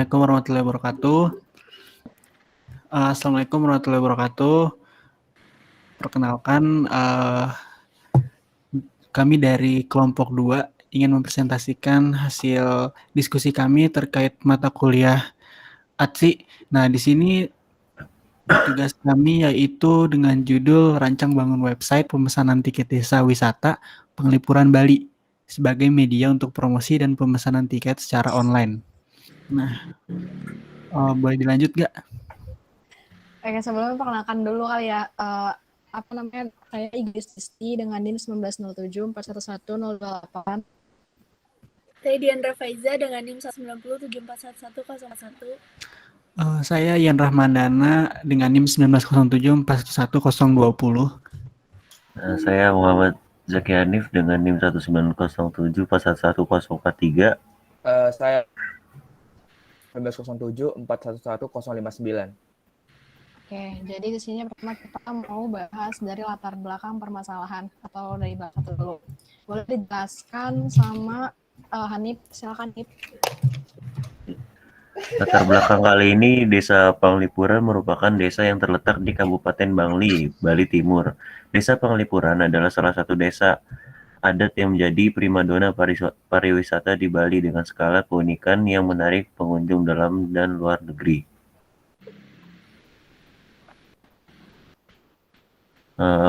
Assalamualaikum warahmatullahi wabarakatuh. Assalamualaikum warahmatullahi wabarakatuh. Perkenalkan, kami dari kelompok 2 ingin mempresentasikan hasil diskusi kami terkait mata kuliah ATSI. Nah, di sini tugas kami yaitu dengan judul Rancang Bangun Website Pemesanan Tiket Desa Wisata Penglipuran Bali sebagai media untuk promosi dan pemesanan tiket secara online. Nah, boleh dilanjut nggak? Oke, sebelumnya perkenalkan dulu kali ya, saya Igris Disti dengan NIM 1907411028. Saya Diandra Faiza dengan NIM 190741101. Saya Yan Rahmandana dengan NIM 1907411020. Saya Muhammad Zaki Hanif dengan NIM 19074111043. Saya 1907411059. Oke, jadi di sini pertama kita mau bahas dari latar belakang permasalahan atau dari bahasa dulu. Boleh dijelaskan sama Hanif, silakan Hanif. Latar belakang kali ini, Desa Penglipuran merupakan desa yang terletak di Kabupaten Bangli, Bali Timur. Desa Penglipuran adalah salah satu desa adat yang menjadi primadona pariwisata di Bali dengan skala keunikan yang menarik pengunjung dalam dan luar negeri.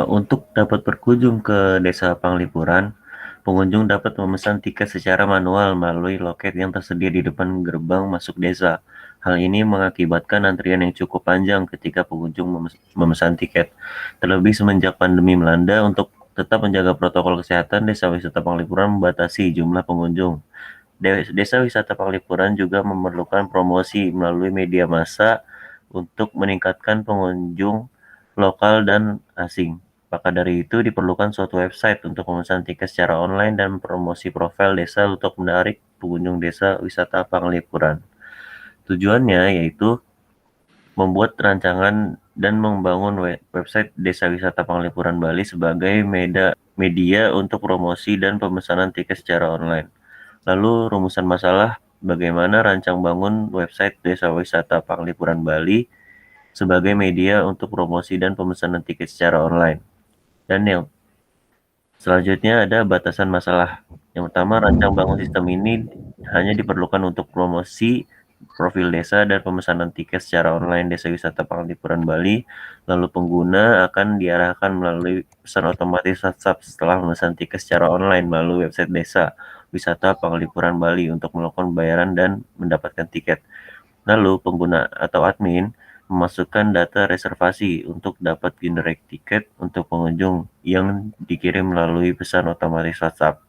Untuk dapat berkunjung ke Desa Penglipuran, pengunjung dapat memesan tiket secara manual melalui loket yang tersedia di depan gerbang masuk desa. Hal ini mengakibatkan antrian yang cukup panjang ketika pengunjung memesan tiket. Terlebih semenjak pandemi melanda, untuk tetap menjaga protokol kesehatan, Desa Wisata Penglipuran membatasi jumlah pengunjung. Desa Wisata Penglipuran juga memerlukan promosi melalui media massa untuk meningkatkan pengunjung lokal dan asing. Maka dari itu diperlukan suatu website untuk memesan tiket secara online dan promosi profil desa untuk menarik pengunjung Desa Wisata Penglipuran. Tujuannya yaitu membuat rancangan dan membangun website Desa Wisata Penglipuran Bali sebagai media untuk promosi dan pemesanan tiket secara online. Lalu rumusan masalah bagaimana rancang bangun website Desa Wisata Penglipuran Bali sebagai media untuk promosi dan pemesanan tiket secara online. Dan yang selanjutnya ada batasan masalah. Yang pertama, rancang bangun sistem ini hanya diperlukan untuk promosi profil desa dan pemesanan tiket secara online Desa Wisata Penglipuran Bali. Lalu pengguna akan diarahkan melalui pesan otomatis WhatsApp setelah memesan tiket secara online melalui website Desa Wisata Penglipuran Bali untuk melakukan pembayaran dan mendapatkan tiket. Lalu pengguna atau admin memasukkan data reservasi untuk dapat generate tiket untuk pengunjung yang dikirim melalui pesan otomatis WhatsApp.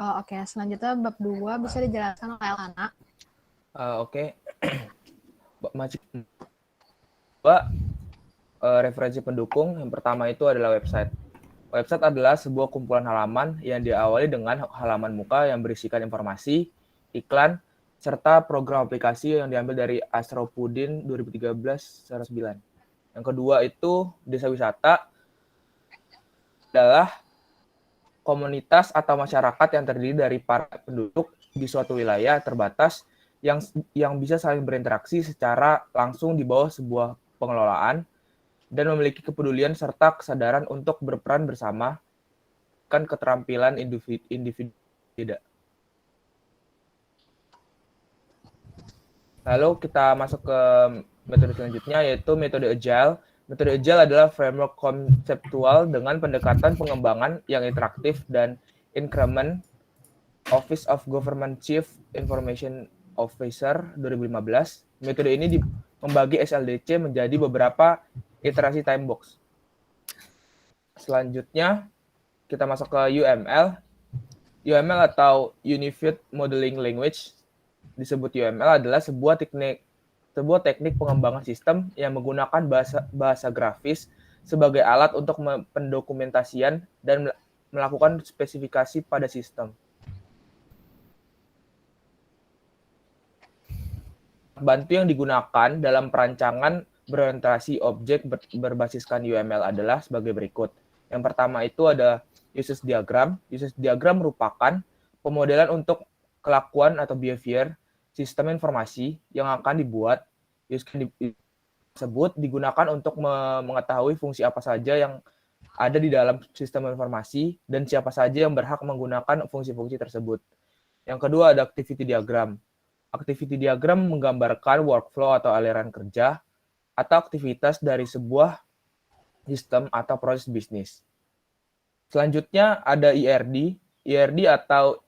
Oke, selanjutnya bab 2 bisa dijelaskan oleh Elhana. Oke. Referensi pendukung yang pertama itu adalah website. Website adalah sebuah kumpulan halaman yang diawali dengan halaman muka yang berisikan informasi, iklan, serta program aplikasi yang diambil dari Asropudin 2013-9. Yang kedua itu Desa Wisata adalah komunitas atau masyarakat yang terdiri dari para penduduk di suatu wilayah terbatas yang bisa saling berinteraksi secara langsung di bawah sebuah pengelolaan dan memiliki kepedulian serta kesadaran untuk berperan bersama kan keterampilan individu tidak. Lalu kita masuk ke metode selanjutnya yaitu metode Agile. Metode Agile adalah framework konseptual dengan pendekatan pengembangan yang interaktif dan increment. Office of Government Chief Information Officer 2015. Metode ini membagi SLDC menjadi beberapa iterasi time box. Selanjutnya kita masuk ke UML. UML atau Unified Modeling Language disebut UML adalah sebuah teknik pengembangan sistem yang menggunakan bahasa grafis sebagai alat untuk pendokumentasian dan melakukan spesifikasi pada sistem. Bantu yang digunakan dalam perancangan berorientasi objek berbasiskan UML adalah sebagai berikut. Yang pertama itu ada uses diagram. Uses diagram merupakan pemodelan untuk kelakuan atau behavior sistem informasi yang akan dibuat. Use case tersebut digunakan untuk mengetahui fungsi apa saja yang ada di dalam sistem informasi dan siapa saja yang berhak menggunakan fungsi-fungsi tersebut. Yang kedua ada activity diagram. Activity diagram menggambarkan workflow atau aliran kerja atau aktivitas dari sebuah sistem atau proses bisnis. Selanjutnya ada IRD. IRD atau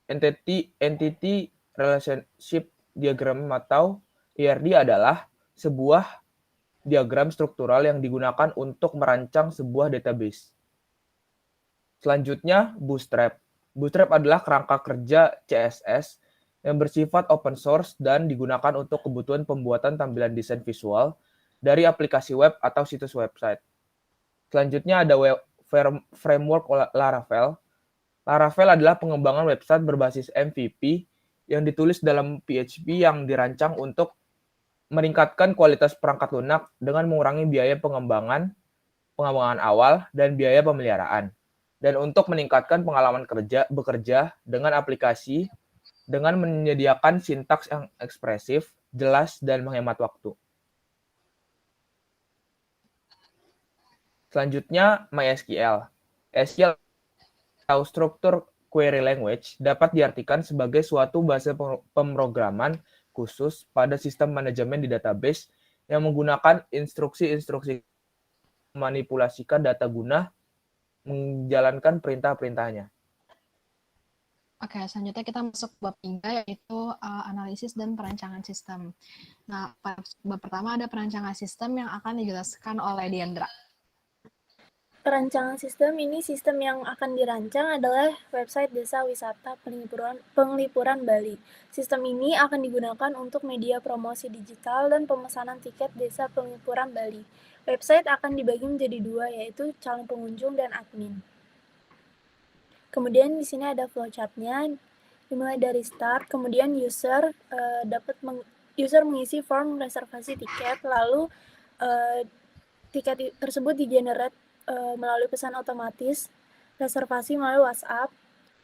Entity Relationship Diagram atau IRD adalah sebuah diagram struktural yang digunakan untuk merancang sebuah database. Selanjutnya, Bootstrap. Bootstrap adalah kerangka kerja CSS yang bersifat open source dan digunakan untuk kebutuhan pembuatan tampilan desain visual dari aplikasi web atau situs website. Selanjutnya ada framework Laravel. Laravel adalah pengembangan website berbasis MVP yang ditulis dalam PHP yang dirancang untuk meningkatkan kualitas perangkat lunak dengan mengurangi biaya pengembangan awal dan biaya pemeliharaan. Dan untuk meningkatkan pengalaman bekerja dengan aplikasi dengan menyediakan sintaks yang ekspresif, jelas, dan menghemat waktu. Selanjutnya, MySQL. SQL atau struktur query language dapat diartikan sebagai suatu bahasa pemrograman khusus pada sistem manajemen di database yang menggunakan instruksi-instruksi memanipulasikan data guna menjalankan perintah-perintahnya. Oke, selanjutnya kita masuk bab 3 yaitu analisis dan perancangan sistem. Nah, bab pertama ada perancangan sistem yang akan dijelaskan oleh Diandra. Perancangan sistem ini sistem yang akan dirancang adalah website Desa Wisata Penglipuran Bali. Sistem ini akan digunakan untuk media promosi digital dan pemesanan tiket Desa Penglipuran Bali. Website akan dibagi menjadi dua, yaitu calon pengunjung dan admin. Kemudian di sini ada flowchart-nya, dimulai dari start, kemudian user mengisi form reservasi tiket, lalu tiket tersebut di-generate melalui pesan otomatis, reservasi melalui WhatsApp,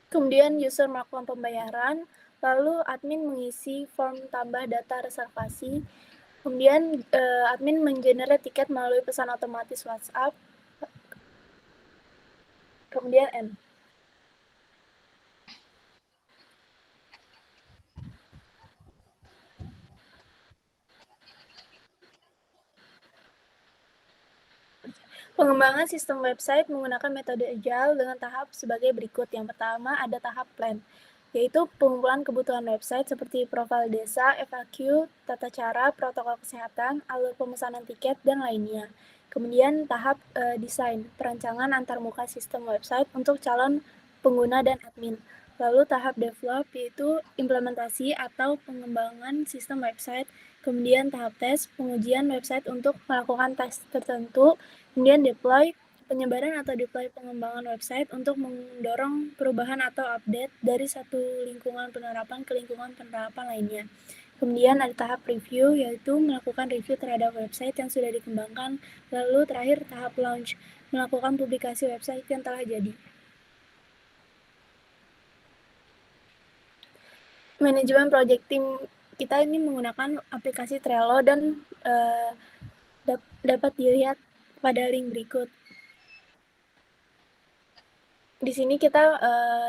kemudian user melakukan pembayaran, lalu admin mengisi form tambah data reservasi, kemudian admin menggenerate tiket melalui pesan otomatis WhatsApp, kemudian end. Pengembangan sistem website menggunakan metode Agile dengan tahap sebagai berikut. Yang pertama ada tahap plan, yaitu pengumpulan kebutuhan website seperti profil desa, FAQ, tata cara, protokol kesehatan, alur pemesanan tiket, dan lainnya. Kemudian tahap desain, perancangan antarmuka sistem website untuk calon pengguna dan admin. Lalu tahap develop, yaitu implementasi atau pengembangan sistem website. Kemudian tahap tes, pengujian website untuk melakukan tes tertentu. Kemudian deploy, penyebaran atau deploy pengembangan website untuk mendorong perubahan atau update dari satu lingkungan penerapan ke lingkungan penerapan lainnya. Kemudian ada tahap review, yaitu melakukan review terhadap website yang sudah dikembangkan. Lalu terakhir tahap launch, melakukan publikasi website yang telah jadi. Manajemen project team kita ini menggunakan aplikasi Trello dan dapat dilihat pada link berikut. Di sini kita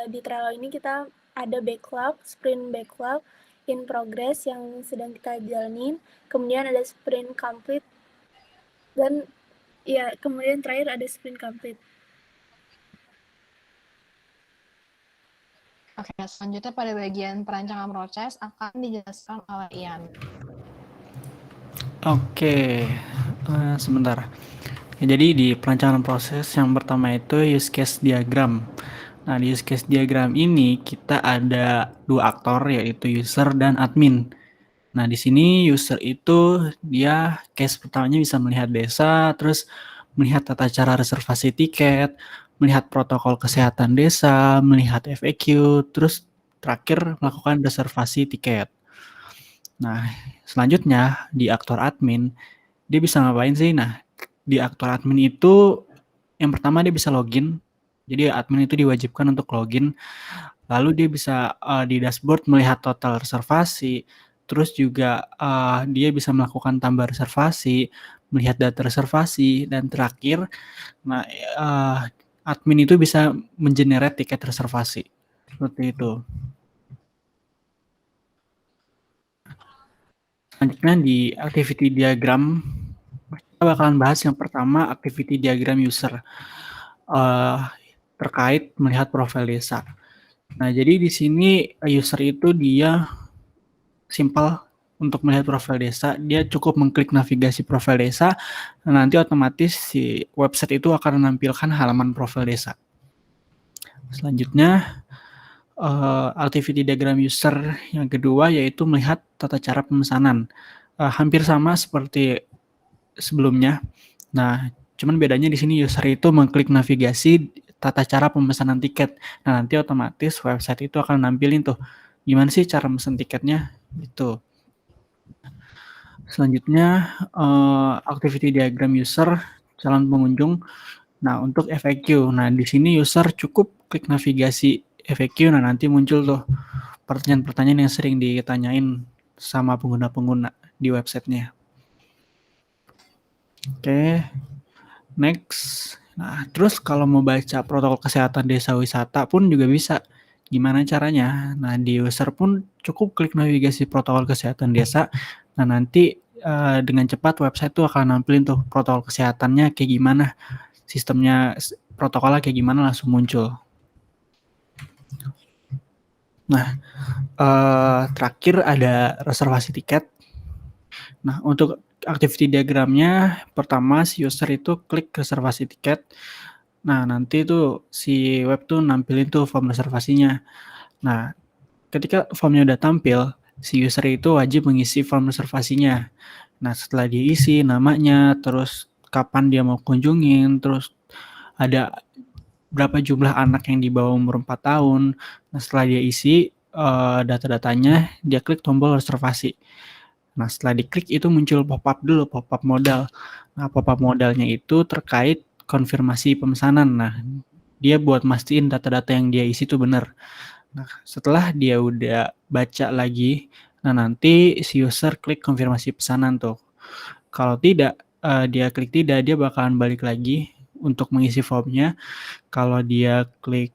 di Trello ini kita ada backlog, sprint backlog, in progress yang sedang kita jalanin, kemudian ada sprint complete, dan ya kemudian terakhir ada sprint complete. Oke, selanjutnya pada bagian perancangan proses akan dijelaskan oleh Ian. Oke, sebentar. Ya, jadi di perancangan proses yang pertama itu use case diagram. Nah, di use case diagram ini kita ada dua aktor, yaitu user dan admin. Nah, di sini user itu dia case pertamanya bisa melihat desa, terus melihat tata cara reservasi tiket, melihat protokol kesehatan desa, melihat FAQ, terus terakhir melakukan reservasi tiket. Nah, selanjutnya di aktor admin, dia bisa ngapain sih? Nah, di aktor admin itu yang pertama dia bisa login. Jadi admin itu diwajibkan untuk login. Lalu dia bisa di dashboard melihat total reservasi, terus juga dia bisa melakukan tambah reservasi, melihat data reservasi, dan terakhir, nah admin itu bisa mengenerate tiket reservasi. Seperti itu. Selanjutnya di activity diagram, kita bakalan bahas yang pertama activity diagram user terkait melihat profil desa. Nah, jadi di sini user itu dia simpel untuk melihat profil desa, dia cukup mengklik navigasi profil desa, nanti otomatis si website itu akan menampilkan halaman profil desa. Selanjutnya, activity diagram user yang kedua yaitu melihat tata cara pemesanan. Hampir sama seperti sebelumnya. Nah, cuman bedanya di sini user itu mengklik navigasi tata cara pemesanan tiket. Nah, nanti otomatis website itu akan nampilin tuh gimana sih cara mesen tiketnya gitu. Selanjutnya activity diagram user calon pengunjung. Nah, untuk FAQ. Nah, di sini user cukup klik navigasi FAQ. Nah, nanti muncul tuh pertanyaan-pertanyaan yang sering ditanyain sama pengguna-pengguna di websitenya. Oke. Next. Nah, terus kalau mau baca protokol kesehatan desa wisata pun juga bisa. Gimana caranya? Nah, di user pun cukup klik navigasi protokol kesehatan desa. Nah, nanti dengan cepat website tuh akan nampilin tuh protokol kesehatannya kayak gimana. Sistemnya, protokolnya kayak gimana langsung muncul. Nah, terakhir ada reservasi tiket. Nah, untuk activity diagramnya, pertama si user itu klik reservasi tiket. Nah, nanti tuh si web tuh nampilin tuh form reservasinya. Nah, ketika formnya udah tampil, si user itu wajib mengisi form reservasinya. Nah, setelah diisi namanya, terus kapan dia mau kunjungin, terus ada berapa jumlah anak yang di bawah umur 4 tahun. Nah, setelah dia isi data-datanya, dia klik tombol reservasi. Nah, setelah diklik itu muncul pop-up dulu, pop-up modal. Nah, pop-up modalnya itu terkait konfirmasi pemesanan. Nah, dia buat mastiin data-data yang dia isi itu benar. Nah, setelah dia udah baca lagi, nah nanti si user klik konfirmasi pesanan tuh. Kalau tidak, dia klik tidak, dia bakalan balik lagi untuk mengisi formnya. Kalau dia klik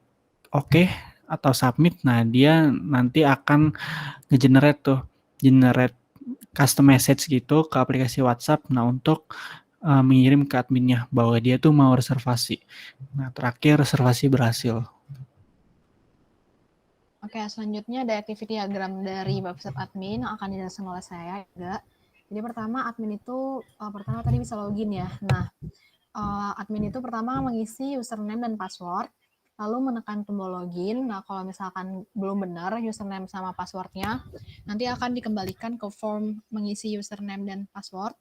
oke atau submit, nah dia nanti akan generate custom message gitu ke aplikasi WhatsApp. Nah, untuk mengirim ke adminnya bahwa dia tuh mau reservasi. Nah, terakhir reservasi berhasil. Oke, selanjutnya ada activity diagram dari website admin yang akan dijelaskan oleh saya juga. Jadi pertama admin itu pertama tadi bisa login ya. Nah, admin itu pertama mengisi username dan password, lalu menekan tombol login. Nah, kalau misalkan belum benar username sama passwordnya, nanti akan dikembalikan ke form mengisi username dan password.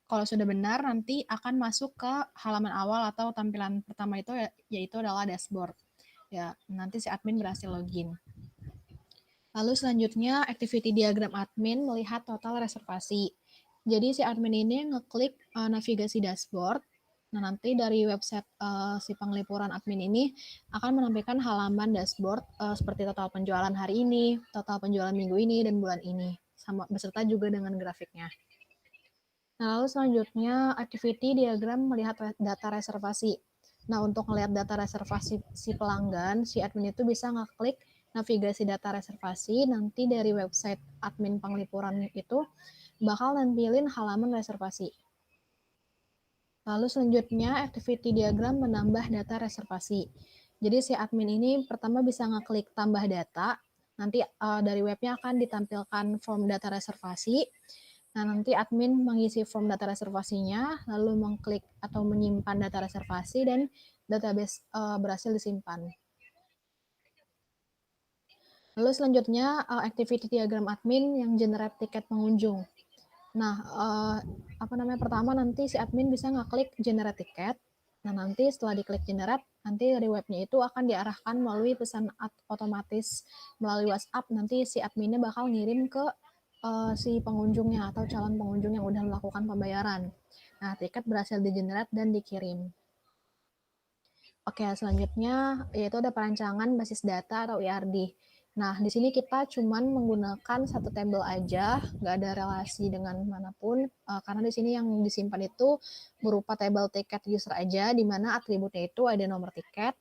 Kalau sudah benar, nanti akan masuk ke halaman awal atau tampilan pertama itu yaitu adalah dashboard. Ya, nanti si admin berhasil login. Lalu selanjutnya activity diagram admin melihat total reservasi. Jadi si admin ini ngeklik navigasi dashboard. Nah, nanti dari website si penglipuran admin ini akan menampilkan halaman dashboard seperti total penjualan hari ini, total penjualan minggu ini, dan bulan ini. Sama beserta juga dengan grafiknya. Nah, lalu selanjutnya activity diagram melihat data reservasi. Nah, untuk melihat data reservasi si pelanggan, si admin itu bisa ngeklik navigasi data reservasi, nanti dari website admin penglipuran itu bakal nampilin halaman reservasi. Lalu selanjutnya activity diagram menambah data reservasi. Jadi si admin ini pertama bisa ngeklik tambah data, nanti dari webnya akan ditampilkan form data reservasi. Nah, nanti admin mengisi form data reservasinya, lalu mengklik atau menyimpan data reservasi, dan database berhasil disimpan. Lalu selanjutnya activity diagram admin yang generate tiket pengunjung. Nah, pertama nanti si admin bisa ngeklik generate tiket. Nah, nanti setelah diklik generate, nanti dari webnya itu akan diarahkan melalui pesan otomatis melalui WhatsApp. Nanti si adminnya bakal ngirim ke si pengunjungnya atau calon pengunjung yang udah melakukan pembayaran. Nah, tiket berhasil di-generate dan dikirim. Oke, selanjutnya yaitu ada perancangan basis data atau ERD. Nah, di sini kita cuman menggunakan satu tabel aja, nggak ada relasi dengan manapun, karena di sini yang disimpan itu berupa tabel tiket user aja, di mana atributnya itu ada nomor tiket,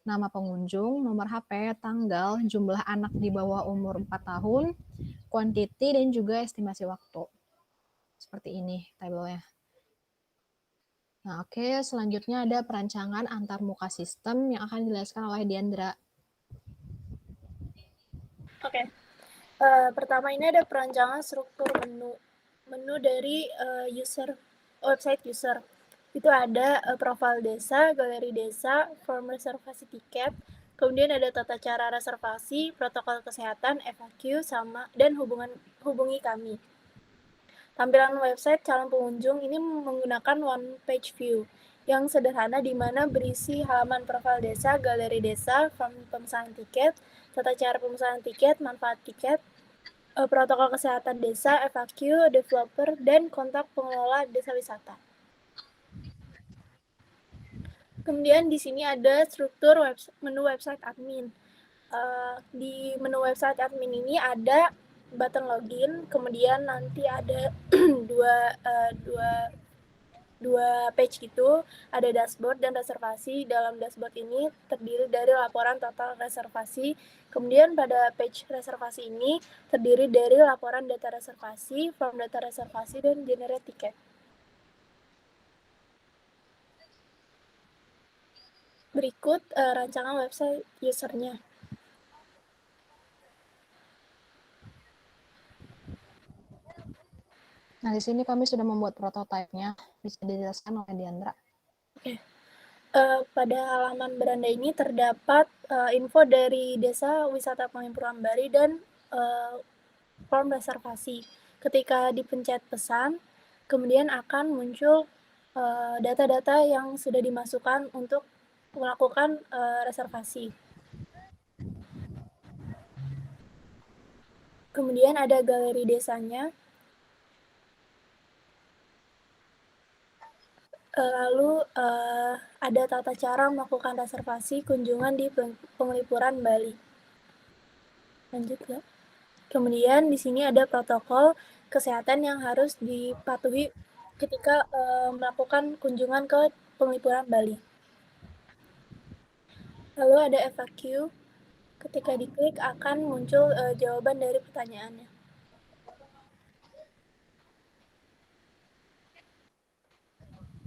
nama pengunjung, nomor HP, tanggal, jumlah anak di bawah umur 4 tahun, quantity, dan juga estimasi waktu. Seperti ini tabelnya. Nah, oke, selanjutnya ada perancangan antar muka sistem yang akan dijelaskan oleh Diandra. Oke. Pertama ini ada perancangan struktur menu dari website user. Itu ada profil desa, galeri desa, form reservasi tiket, kemudian ada tata cara reservasi, protokol kesehatan, FAQ, dan hubungi kami. Tampilan website calon pengunjung ini menggunakan one page view yang sederhana di mana berisi halaman profil desa, galeri desa, form pemesanan tiket, tata cara pemesanan tiket, manfaat tiket, protokol kesehatan desa, FAQ, developer, dan kontak pengelola desa wisata. Kemudian di sini ada struktur menu website admin. Di menu website admin ini ada button login, kemudian nanti ada dua page gitu, ada dashboard dan reservasi. Dalam dashboard ini terdiri dari laporan total reservasi. Kemudian pada page reservasi ini terdiri dari laporan data reservasi, form data reservasi, dan generate tiket. Berikut rancangan website usernya. Nah, di sini kami sudah membuat prototipenya, bisa dijelaskan oleh Diandra. Oke. Pada halaman beranda ini terdapat info dari Desa Wisata Penglipuran Bali dan form reservasi. Ketika dipencet pesan, kemudian akan muncul data-data yang sudah dimasukkan untuk melakukan reservasi. Kemudian ada galeri desanya. Lalu ada tata cara melakukan reservasi kunjungan di Penglipuran Bali. Lanjut ya. Kemudian di sini ada protokol kesehatan yang harus dipatuhi ketika melakukan kunjungan ke Penglipuran Bali. Lalu ada FAQ. Ketika diklik akan muncul jawaban dari pertanyaannya.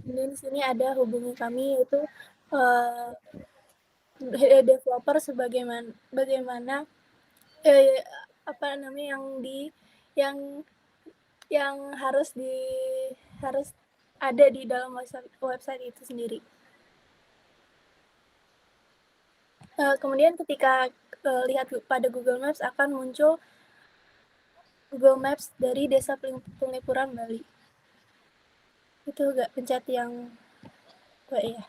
Kemudian di sini ada hubungi kami, yaitu developer bagaimana yang harus ada di dalam website itu sendiri. Kemudian ketika lihat pada Google Maps akan muncul Google Maps dari Desa Penglipuran Bali. Itu gak pencet yang ya.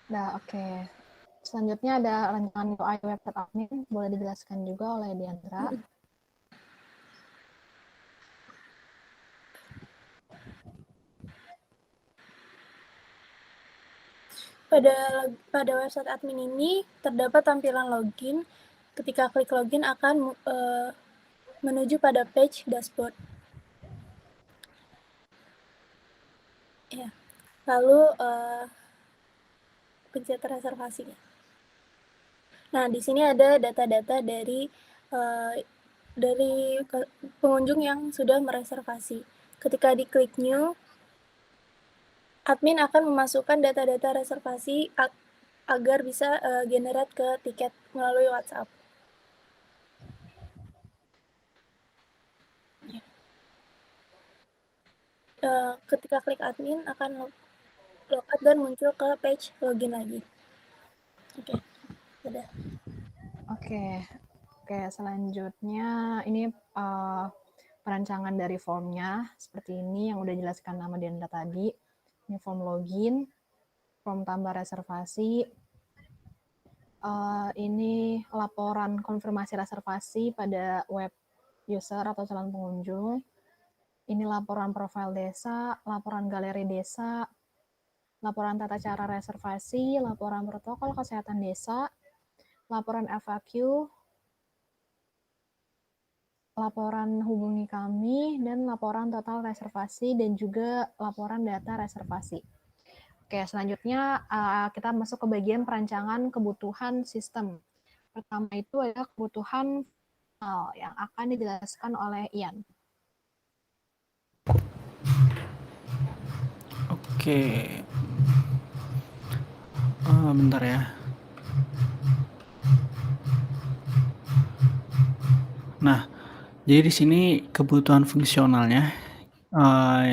Nah, oke. Selanjutnya ada rancangan UI website admin, boleh dijelaskan juga oleh Diandra. Pada website admin ini terdapat tampilan login. Ketika klik login akan menuju pada page dashboard. Ya. Lalu pencet reservasi. Nah, di sini ada data-data dari pengunjung yang sudah mereservasi. Ketika diklik new, admin akan memasukkan data-data reservasi agar bisa generate ke tiket melalui WhatsApp. Ketika klik admin akan logout dan muncul ke page login lagi. Oke, sudah. Oke, selanjutnya ini perancangan dari formnya seperti ini yang udah jelaskan nama Diandra tadi. Ini form login, form tambah reservasi, Ini laporan konfirmasi reservasi pada web user atau calon pengunjung. Ini laporan profil desa, laporan galeri desa, laporan tata cara reservasi, laporan protokol kesehatan desa, laporan FAQ, laporan hubungi kami, dan laporan total reservasi, dan juga laporan data reservasi. Oke, selanjutnya kita masuk ke bagian perancangan kebutuhan sistem. Pertama itu adalah kebutuhan yang akan dijelaskan oleh Ian. Oke. Bentar ya. Nah, jadi di sini kebutuhan fungsionalnya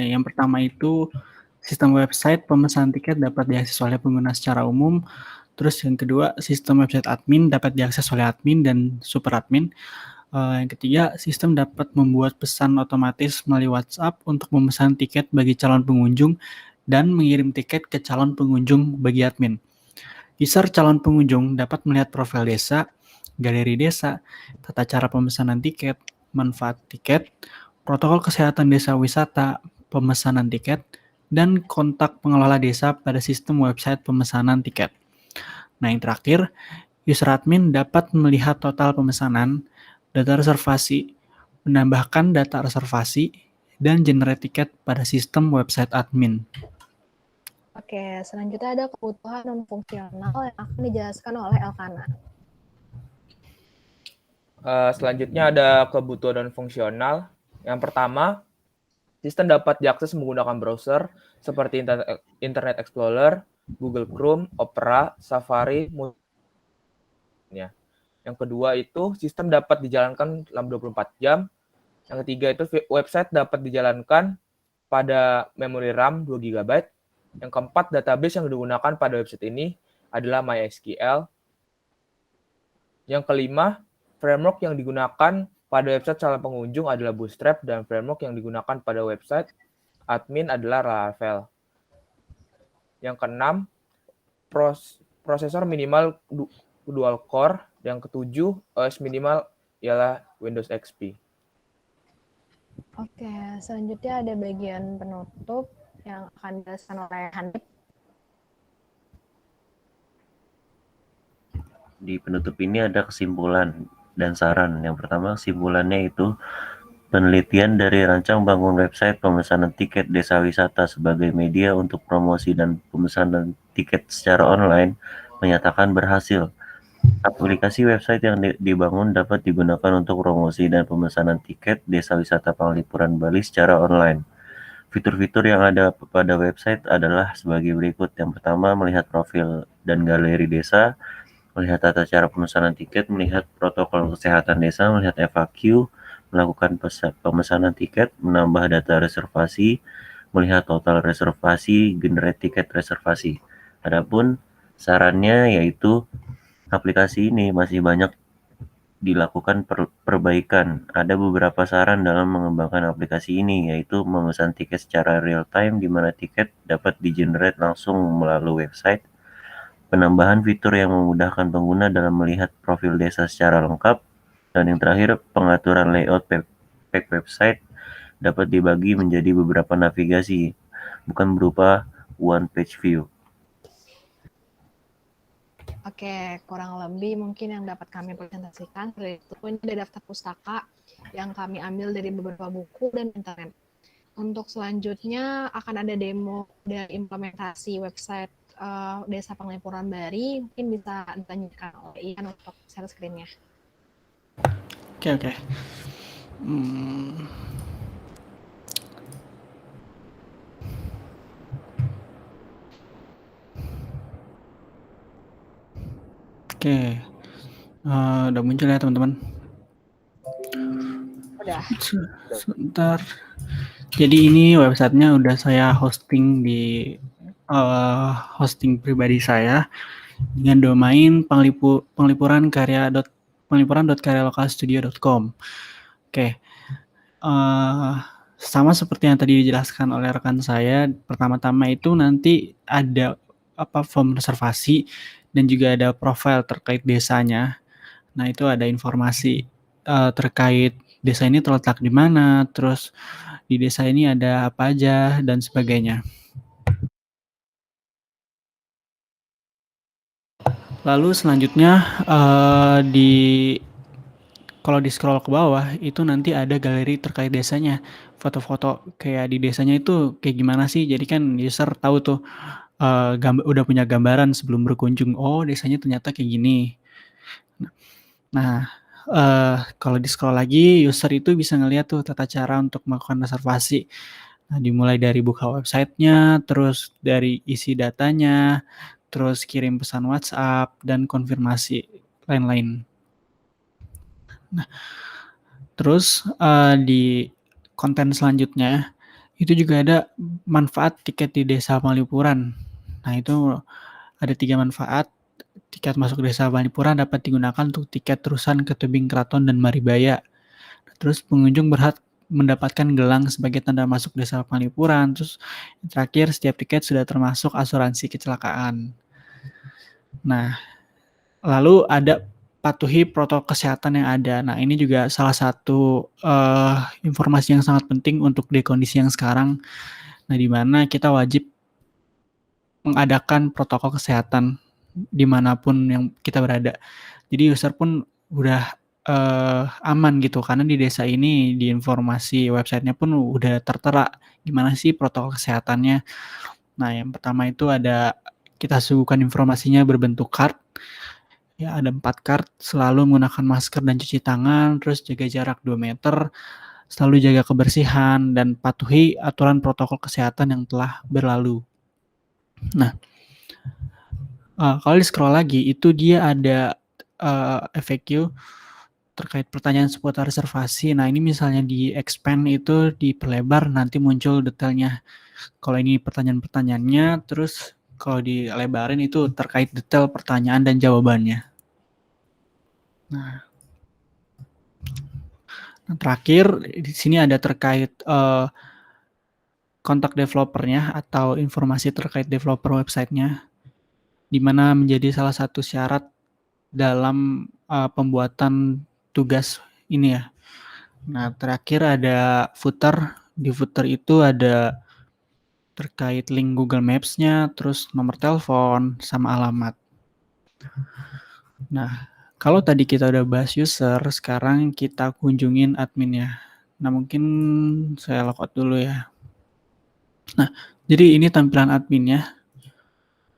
yang pertama itu sistem website pemesanan tiket dapat diakses oleh pengguna secara umum. Terus yang kedua, sistem website admin dapat diakses oleh admin dan super admin. Yang ketiga, sistem dapat membuat pesan otomatis melalui WhatsApp untuk memesan tiket bagi calon pengunjung dan mengirim tiket ke calon pengunjung bagi admin. User calon pengunjung dapat melihat profil desa, galeri desa, tata cara pemesanan tiket, manfaat tiket, protokol kesehatan desa wisata, pemesanan tiket, dan kontak pengelola desa pada sistem website pemesanan tiket. Nah, yang terakhir, user admin dapat melihat total pemesanan, data reservasi, menambahkan data reservasi, dan generate tiket pada sistem website admin. Oke, selanjutnya ada kebutuhan non-fungsional yang akan dijelaskan oleh Elkana. Selanjutnya ada kebutuhan non-fungsional. Yang pertama, sistem dapat diakses menggunakan browser seperti Internet Explorer, Google Chrome, Opera, Safari. Yang kedua itu sistem dapat dijalankan dalam 24 jam. Yang ketiga itu website dapat dijalankan pada memori RAM 2 GB. Yang keempat, database yang digunakan pada website ini adalah MySQL. Yang kelima, framework yang digunakan pada website calon pengunjung adalah Bootstrap, dan framework yang digunakan pada website admin adalah Laravel. Yang keenam, prosesor minimal dual core. Yang ketujuh, OS minimal ialah Windows XP. Oke, selanjutnya ada bagian penutup yang akan dijelaskan oleh Hanif. Di penutup ini ada kesimpulan dan saran. Yang pertama, kesimpulannya itu penelitian dari rancang bangun website pemesanan tiket desa wisata sebagai media untuk promosi dan pemesanan tiket secara online menyatakan berhasil. Aplikasi website yang dibangun dapat digunakan untuk promosi dan pemesanan tiket desa wisata Panglipuran Bali secara online. Fitur-fitur yang ada pada website adalah sebagai berikut. Yang pertama, melihat profil dan galeri desa, melihat tata cara pemesanan tiket, melihat protokol kesehatan desa, melihat FAQ, melakukan pemesanan tiket, menambah data reservasi, melihat total reservasi, generate tiket reservasi. Adapun sarannya yaitu aplikasi ini masih banyak dilakukan perbaikan. Ada beberapa saran dalam mengembangkan aplikasi ini, yaitu memesan tiket secara real time di mana tiket dapat di-generate langsung melalui website, penambahan fitur yang memudahkan pengguna dalam melihat profil desa secara lengkap, dan yang terakhir, pengaturan layout page website dapat dibagi menjadi beberapa navigasi, bukan berupa one page view. Oke, kurang lebih mungkin yang dapat kami presentasikan seperti itu. Ini ada daftar pustaka yang kami ambil dari beberapa buku dan internet. Untuk selanjutnya akan ada demo dan implementasi website Desa Panglipuran Bali. Mungkin bisa ditanyakan oleh Ian untuk share screen-nya. Oke. Oke, udah muncul ya teman-teman? Udah. Sebentar. Jadi ini websitenya udah saya hosting di hosting pribadi saya dengan domain panglipuran.karyalokalstudio.com. Oke, sama seperti yang tadi dijelaskan oleh rekan saya, pertama-tama itu nanti ada form reservasi dan juga ada profil terkait desanya. Nah, itu ada informasi terkait desa ini terletak di mana, terus di desa ini ada apa aja, dan sebagainya. Lalu selanjutnya kalau di scroll ke bawah itu nanti ada galeri terkait desanya, foto-foto kayak di desanya itu kayak gimana sih. Jadi kan user tahu tuh udah punya gambaran sebelum berkunjung. Oh, desanya ternyata kayak gini. Nah, kalau di scroll lagi user itu bisa ngeliat tuh tata cara untuk melakukan reservasi. Nah, dimulai dari buka websitenya, terus dari isi datanya, terus kirim pesan WhatsApp, dan konfirmasi lain-lain. Nah, terus di konten selanjutnya itu juga ada manfaat tiket di Desa Malipuran. Nah, itu ada 3 manfaat. Tiket masuk Desa Malipuran dapat digunakan untuk tiket terusan ke Tebing Keraton dan Maribaya. Terus pengunjung berhak mendapatkan gelang sebagai tanda masuk Desa Malipuran. Terus terakhir, setiap tiket sudah termasuk asuransi kecelakaan. Nah, lalu ada patuhi protokol kesehatan yang ada. Nah, ini juga salah satu informasi yang sangat penting untuk di kondisi yang sekarang. Nah, di mana kita wajib mengadakan protokol kesehatan dimanapun yang kita berada. Jadi user pun udah aman gitu, karena di desa ini di informasi websitenya pun udah tertera gimana sih protokol kesehatannya. Nah, yang pertama itu ada kita suguhkan informasinya berbentuk card. Ya, ada 4 card, selalu menggunakan masker dan cuci tangan, terus jaga jarak 2 meter, selalu jaga kebersihan, dan patuhi aturan protokol kesehatan yang telah berlalu. Nah, kalau di scroll lagi, itu dia ada FAQ terkait pertanyaan seputar reservasi. Nah, ini misalnya di expand itu diperlebar, nanti muncul detailnya. Kalau ini pertanyaan-pertanyaannya, terus kalau dilebarin itu terkait detail pertanyaan dan jawabannya. Nah, terakhir di sini ada terkait kontak developernya atau informasi terkait developer websitenya, di mana menjadi salah satu syarat dalam pembuatan tugas ini ya. Nah, terakhir ada footer. Di footer itu ada terkait link Google Maps-nya, terus nomor telepon, sama alamat. Nah, kalau tadi kita udah bahas user, sekarang kita kunjungin adminnya. Nah, mungkin saya logout dulu ya. Nah, jadi ini tampilan adminnya.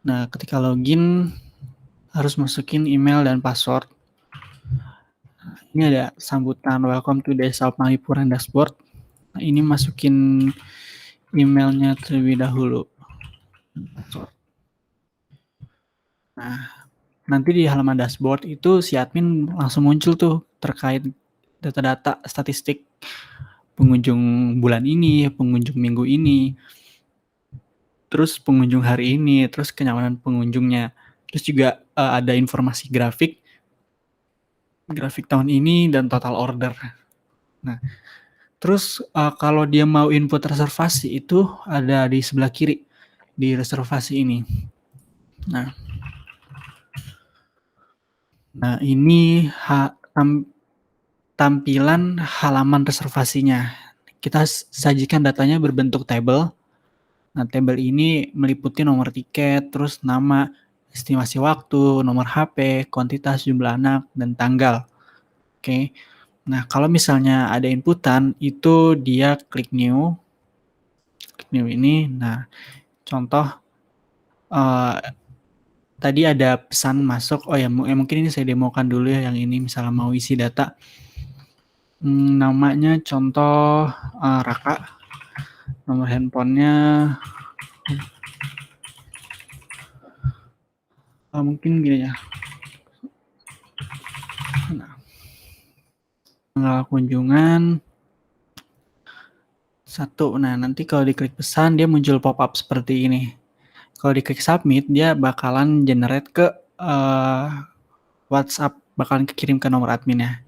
Nah, ketika login, harus masukin email dan password. Nah, ini ada sambutan welcome to Desa Malipuran Dashboard. Nah, ini masukin emailnya terlebih dahulu. Nah, nanti di halaman dashboard itu si admin langsung muncul tuh terkait data-data statistik pengunjung bulan ini, pengunjung minggu ini, terus pengunjung hari ini, terus kenyamanan pengunjungnya. Terus juga ada informasi grafik tahun ini dan total order. Nah, terus kalau dia mau input reservasi itu ada di sebelah kiri di reservasi ini. Nah ini tampilan halaman reservasinya. Kita sajikan datanya berbentuk tabel. Nah, tabel ini meliputi nomor tiket, terus nama, estimasi waktu, nomor HP, kuantitas, jumlah anak, dan tanggal. Oke. Nah, kalau misalnya ada inputan, itu dia klik new. Klik new ini. Nah, contoh tadi ada pesan masuk. Oh ya, mungkin ini saya demokan dulu ya yang ini, misalnya mau isi data. Namanya contoh Raka. Nomor handphonenya mungkin gini ya. Nah, tanggal kunjungan 1. Nah, nanti kalau diklik pesan dia muncul pop-up seperti ini. Kalau diklik submit dia bakalan generate ke WhatsApp, bakalan kirim ke nomor adminnya.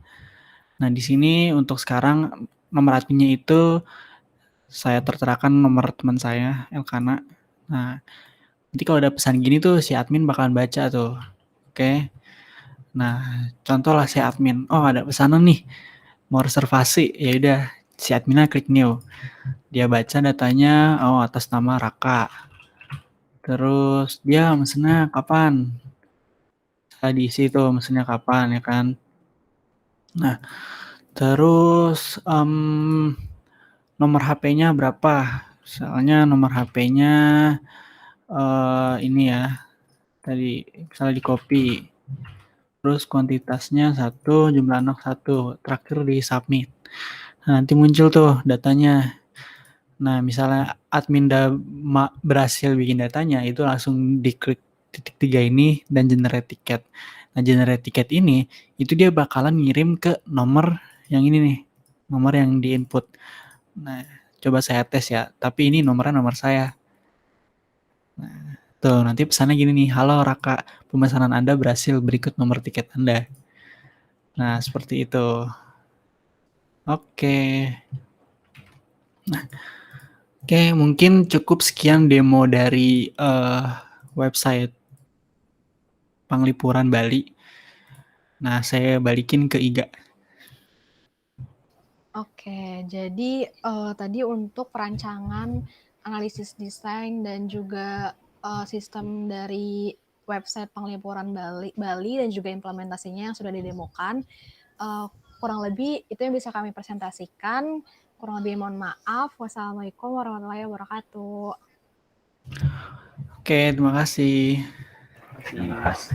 Nah, di sini untuk sekarang nomor adminnya itu saya terterakan nomor teman saya, Elkana. Nah, Nanti kalau ada pesan gini tuh si admin bakalan baca tuh. Oke. Nah, contoh lah si admin. Oh, ada pesanan nih. Mau reservasi. Ya udah, si adminnya klik new. Dia baca datanya, oh atas nama Raka. Terus dia mesennya kapan? Di situ mesennya kapan ya kan. Nah, terus nomor HP-nya berapa? Soalnya nomor HP-nya ini ya. Tadi misalnya di copy. Terus kuantitasnya 1, jumlah anak 1, terakhir di submit. Nah, nanti muncul tuh datanya. Nah, misalnya admin berhasil bikin datanya, itu langsung diklik titik 3 ini dan generate tiket. Nah, generate tiket ini, itu dia bakalan ngirim ke nomor yang ini nih, nomor yang di input. Nah, coba saya tes ya, tapi ini nomornya nomor saya. Nah, tuh nanti pesannya gini nih, halo Raka, pemesanan Anda berhasil, berikut nomor tiket Anda. Nah, seperti itu. Oke. Nah, oke, mungkin cukup sekian demo dari website Panglipuran Bali. Nah, saya balikin ke Iga. Oke, jadi tadi untuk perancangan, analisis desain, dan juga sistem dari website Panglipuran Bali dan juga implementasinya yang sudah didemokan, kurang lebih itu yang bisa kami presentasikan. Kurang lebih mohon maaf. Wassalamualaikum warahmatullahi wabarakatuh. Oke, terima kasih. Terima kasih.